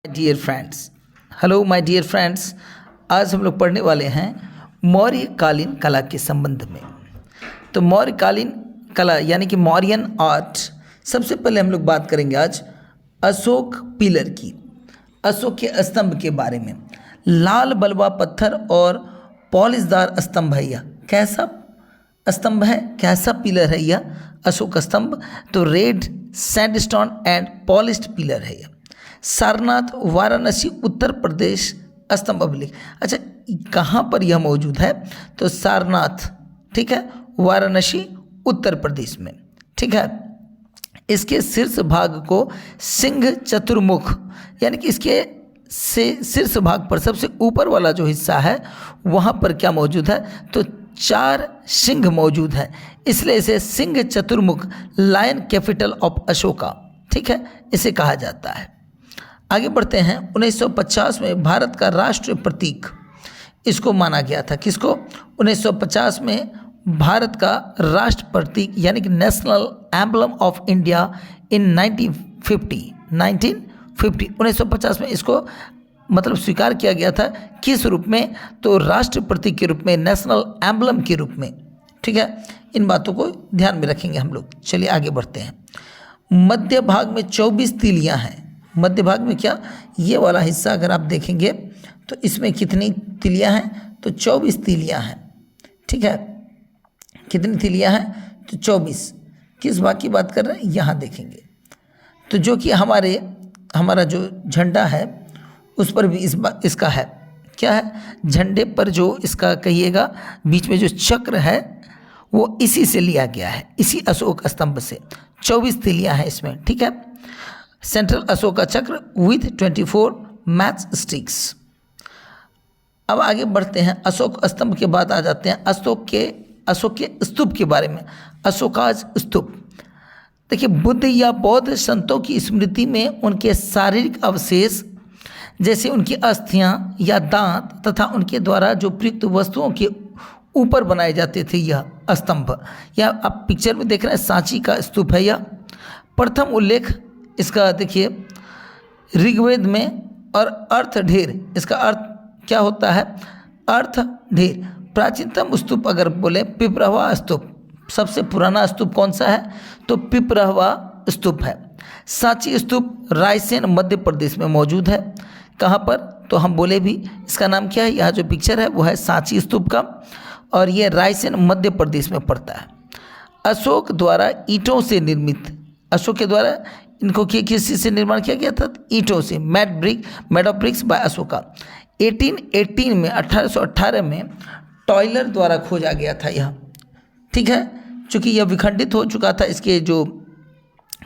Dear friends, hello my dear friends. आज हम लोग पढ़ने वाले हैं मौर्यकालीन कला के संबंध में। तो मौर्यकालीन कला यानी कि मौर्यन आर्ट। सबसे पहले हम लोग बात करेंगे आज अशोक पिलर की, अशोक के स्तंभ के बारे में। लाल बलुआ पत्थर और पॉलिशदार स्तंभ है यह। कैसा स्तंभ है, कैसा पिलर है यह अशोक स्तंभ? तो red sandstone and polished pillar है यह। सारनाथ वाराणसी उत्तर प्रदेश स्तंभ अभिलेख। अच्छा, कहाँ पर यह मौजूद है? तो सारनाथ, ठीक है, वाराणसी उत्तर प्रदेश में, ठीक है। इसके शीर्ष भाग को सिंह चतुर्मुख यानी कि इसके से शीर्ष भाग पर सबसे ऊपर वाला जो हिस्सा है वहाँ पर क्या मौजूद है? तो 4 सिंह मौजूद है, इसलिए इसे सिंह चतुर्मुख लायन कैपिटल ऑफ अशोका, ठीक है, इसे कहा जाता है। आगे बढ़ते हैं। 1950 में भारत का राष्ट्रीय प्रतीक इसको माना गया था। किसको? 1950 में भारत का राष्ट्र प्रतीक यानी कि national emblem of India in 1950 में इसको मतलब स्वीकार किया गया था। किस रूप में? तो राष्ट्र प्रतीक के रूप में, नेशनल एम्बलम के रूप में, ठीक है। इन बातों को ध्यान में रखेंगे हम लोग। चलिए आगे बढ़ते हैं। मध्य भाग में 24 तीलियां हैं। मध्य भाग में क्या, ये वाला हिस्सा अगर आप देखेंगे तो इसमें कितनी तीलियां हैं? तो 24 तीलियां हैं, ठीक है। कितनी तीलियां हैं? तो 24। किस भाग की बात कर रहे हैं? यहाँ देखेंगे तो जो कि हमारा जो झंडा है उस पर भी इसका है। क्या है? झंडे पर जो इसका कहिएगा बीच में जो चक्र है वो इसी से लिया गया है, इसी अशोक स्तंभ से। 24 तीलियां हैं इसमें, ठीक है। सेंट्रल अशोका चक्र विथ 24 मैच स्टिक्स। अब आगे बढ़ते हैं। अशोक स्तंभ के बाद आ जाते हैं अशोक के स्तूप के बारे में। अशोकाज स्तूप, देखिए, बुद्ध या बौद्ध संतों की स्मृति में उनके शारीरिक अवशेष जैसे उनकी अस्थियां या दांत तथा उनके द्वारा जो प्रयुक्त वस्तुओं के ऊपर बनाए जाते थे यह स्तंभ, या आप पिक्चर में देख रहे हैं सांची का स्तूप है यह। प्रथम उल्लेख इसका देखिए ऋग्वेद में, और अर्थ ढेर, इसका अर्थ क्या होता है? अर्थ ढेर। प्राचीनतम स्तूप अगर बोले पिपरहवा स्तूप, सबसे पुराना स्तूप कौन सा है? तो पिपरहवा स्तूप है। सांची स्तूप रायसेन मध्य प्रदेश में मौजूद है। कहाँ पर? तो हम बोले भी इसका नाम क्या है? यहाँ जो पिक्चर है वो है सांची स्तूप का, और ये रायसेन मध्य प्रदेश में पड़ता है। अशोक द्वारा ईंटों से निर्मित, अशोक के द्वारा इनको किस चीज़ से निर्माण किया गया था? ईंटों से। Made of bricks by Ashoka. 1818 में 1818 में टॉयलर द्वारा खोजा गया था यह, ठीक है। चूँकि यह विखंडित हो चुका था, इसके जो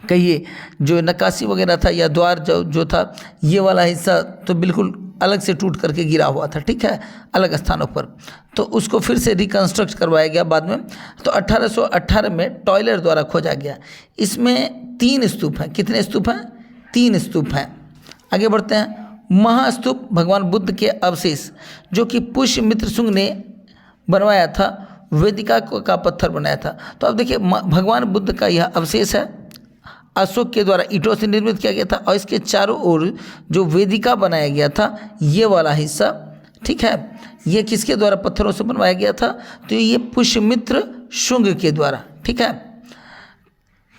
कहिए जो नक्काशी वगैरह था या द्वार जो था, ये वाला हिस्सा तो बिल्कुल अलग से टूट करके गिरा हुआ था, ठीक है, अलग स्थानों पर। तो उसको फिर से रिकंस्ट्रक्ट करवाया गया बाद में। तो 1818 में टॉयलर द्वारा खोजा गया। इसमें 3 स्तूप हैं। कितने स्तूप हैं? 3 स्तूप हैं। आगे बढ़ते हैं। महास्तूप भगवान बुद्ध के अवशेष जो कि पुष्यमित्र शुंग ने बनवाया था, वेदिका का पत्थर बनाया था। तो अब देखिए भगवान बुद्ध का यह अवशेष है, अशोक के द्वारा ईंटों से निर्मित किया गया था, और इसके चारों ओर जो वेदिका बनाया गया था ये वाला हिस्सा, ठीक है, ये किसके द्वारा पत्थरों से बनवाया गया था? तो ये पुष्यमित्र शुंग के द्वारा, ठीक है।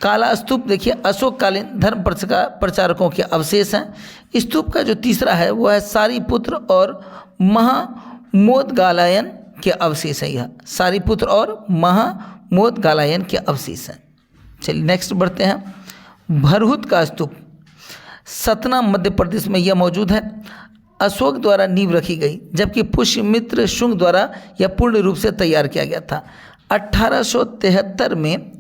काला स्तूप देखिए अशोककालीन धर्म प्रचारकों के अवशेष हैं। स्तूप का जो तीसरा है वो है सारीपुत्र और महामोदगालायन के अवशेष है। यह सारीपुत्र और महामोदगालायन के अवशेष हैं। चलिए नेक्स्ट बढ़ते हैं। भरहुत का स्तूप सतना मध्य प्रदेश में यह मौजूद है। अशोक द्वारा नींव रखी गई, जबकि पुष्यमित्र शुंग द्वारा यह पूर्ण रूप से तैयार किया गया था। 1873 में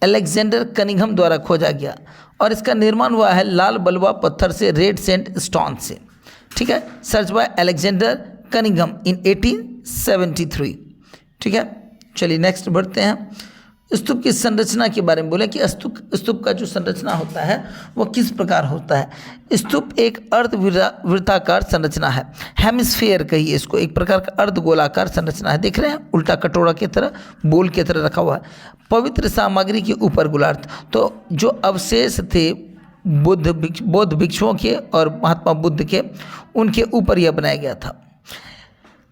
अलेक्जेंडर कनिंघम द्वारा खोजा गया, और इसका निर्माण हुआ है लाल बलुआ पत्थर से, रेड सैंडस्टोन से, ठीक है। सर्च बाय अलेक्जेंडर कनिंघम इन 1873, ठीक है। चलिए नेक्स्ट बढ़ते हैं। स्तूप की संरचना के बारे में बोले कि स्तूप का जो संरचना होता है वो किस प्रकार होता है। स्तूप एक अर्धवृत्ताकार संरचना है, हेमिस्फीयर कहिए इसको, एक प्रकार का अर्धगोलाकार संरचना है। देख रहे हैं उल्टा कटोरा की तरह, बोल की तरह रखा हुआ है। पवित्र सामग्री के ऊपर गुलार्थ, तो जो अवशेष थे बौद्ध भिक्षुओं के और महात्मा बुद्ध के, उनके ऊपर यह बनाया गया था।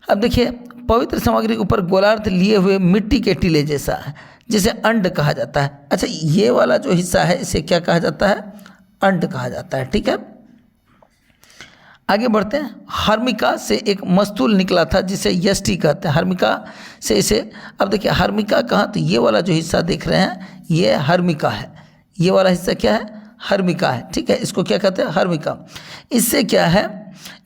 अब देखिए, पवित्र सामग्री के ऊपर गोलार्ध लिए हुए मिट्टी के टीले जैसा है, जिसे अंड कहा जाता है। अच्छा, ये वाला जो हिस्सा है इसे क्या कहा जाता है? अंड कहा जाता है। ठीक है, आगे बढ़ते हैं। हर्मिका से एक मस्तूल निकला था जिसे यष्टि कहते हैं। हर्मिका से इसे, अब देखिए हर्मिका कहाँ, तो ये वाला जो हिस्सा देख रहे हैं ये हर्मिका है। ये वाला हिस्सा क्या है? हर्मिका है। ठीक है, इसको क्या कहते हैं? हर्मिका। इससे क्या है,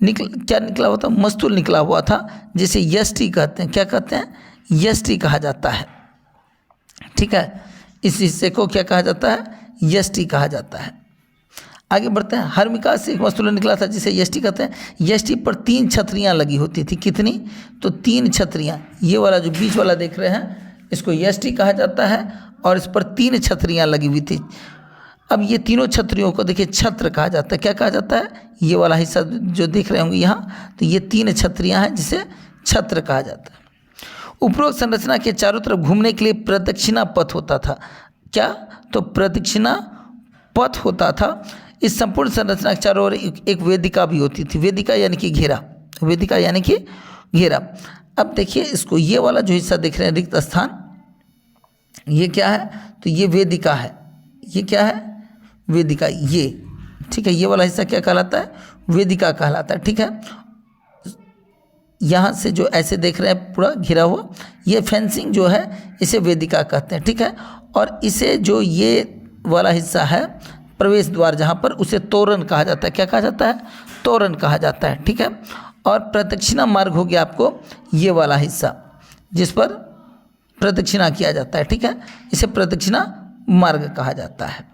क्या निकला हुआ था? मस्तूल निकला हुआ था जिसे यष्टि कहते हैं। क्या कहते हैं? यष्टि कहा जाता है। ठीक है, इस हिस्से को क्या कहा जाता है? यष्टि कहा जाता है। आगे बढ़ते हैं। हर्मिका से एक मस्तूल निकला था जिसे यष्टि कहते हैं। यष्टि पर 3 छतरियाँ लगी होती थी। कितनी? तो 3 छतरियाँ। ये वाला जो बीच वाला देख रहे हैं इसको यष्टि कहा जाता है और इस पर 3 छतरियाँ लगी हुई थी। अब ये तीनों छतरियों को देखिए छत्र कहा जाता है। क्या कहा जाता है? ये वाला हिस्सा जो देख रहे होंगे यहाँ, तो ये 3 छतरियाँ हैं जिसे छत्र कहा जाता है। उपरोक्त संरचना के चारों तरफ घूमने के लिए प्रदक्षिणा पथ होता था। क्या? तो प्रदक्षिणा पथ होता था। इस संपूर्ण संरचना के चारों ओर एक वेदिका भी होती थी। वेदिका यानी कि घेरा, वेदिका यानी कि घेरा। अब देखिए इसको, ये वाला जो हिस्सा देख रहे हैं रिक्त स्थान, ये क्या है? तो ये वेदिका है। ये क्या है? वेदिका। ये ठीक है, ये वाला हिस्सा क्या कहलाता है? वेदिका कहलाता है। ठीक है, यहाँ से जो ऐसे देख रहे हैं पूरा घिरा हुआ, ये फेंसिंग जो है इसे वेदिका कहते हैं। ठीक है, और इसे जो ये वाला हिस्सा है प्रवेश द्वार जहाँ पर, उसे तोरण कहा जाता है। क्या कहा जाता है? तोरण कहा जाता है। ठीक है, और प्रदक्षिणा मार्ग हो गया आपको ये वाला हिस्सा जिस पर प्रदक्षिणा किया जाता है। ठीक है, इसे प्रदक्षिणा मार्ग कहा जाता है।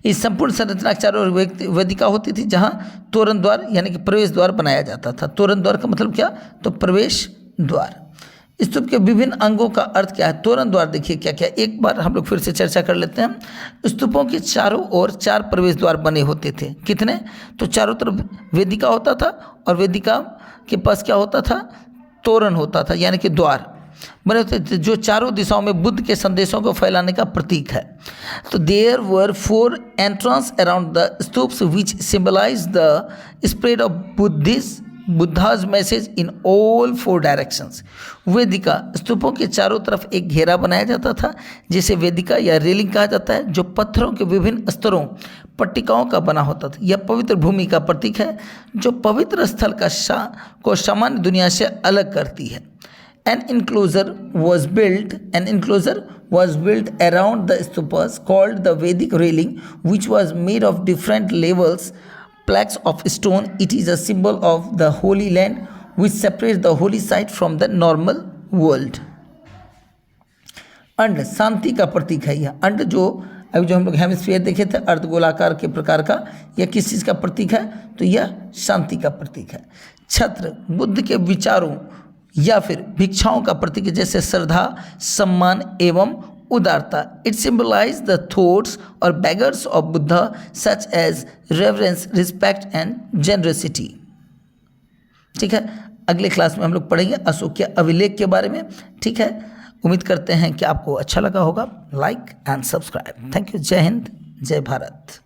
इस संपूर्ण संरचना के चारों ओर वेदिका होती थी जहाँ तोरण द्वार यानी कि प्रवेश द्वार बनाया जाता था। तोरण द्वार का मतलब क्या? तो प्रवेश द्वार। स्तूप के विभिन्न अंगों का अर्थ क्या है? तोरण द्वार देखिए क्या क्या, एक बार हम लोग फिर से चर्चा कर लेते हैं। स्तूपों के चारों ओर 4 प्रवेश द्वार बने होते थे। कितने? तो चारों तरफ वेदिका होता था और वेदिका के पास क्या होता था? तोरण होता था यानी कि द्वार बने होते थे जो चारों दिशाओं में बुद्ध के संदेशों को फैलाने का प्रतीक है। तो there were 4 entrance around the stupas which symbolize the spread of Buddha's message in all 4 directions. वेदिका, स्तूपों के चारों तरफ एक घेरा बनाया जाता था जिसे वेदिका या रेलिंग कहा जाता है, जो पत्थरों के विभिन्न स्तरों पट्टिकाओं का बना होता था। यह पवित्र भूमि का प्रतीक है जो पवित्र स्थल को सामान्य दुनिया से अलग करती है। An enclosure was built around the stupas called the Vedic railing, which was made of different levels, plaques of stone. It is a symbol of the Holy Land, which separates the holy site from the normal world. अंड शांति का प्रतीक है। यह अंड जो अभी जो हम लोग hemisphere देखे थे अर्धगोलाकार के प्रकार का, यह किस चीज़ का प्रतीक है? तो यह शांति का प्रतीक है। छत्र बुद्ध के विचारों या फिर भिक्षाओं का प्रतीक है, जैसे श्रद्धा, सम्मान एवं उदारता। इट सिंबलाइज द थॉट्स और beggars of Buddha such as reverence, respect and generosity. ठीक है, अगले क्लास में हम लोग पढ़ेंगे अशोक के अभिलेख के बारे में। ठीक है, उम्मीद करते हैं कि आपको अच्छा लगा होगा। Like and subscribe. Thank you. जय हिंद, जय भारत।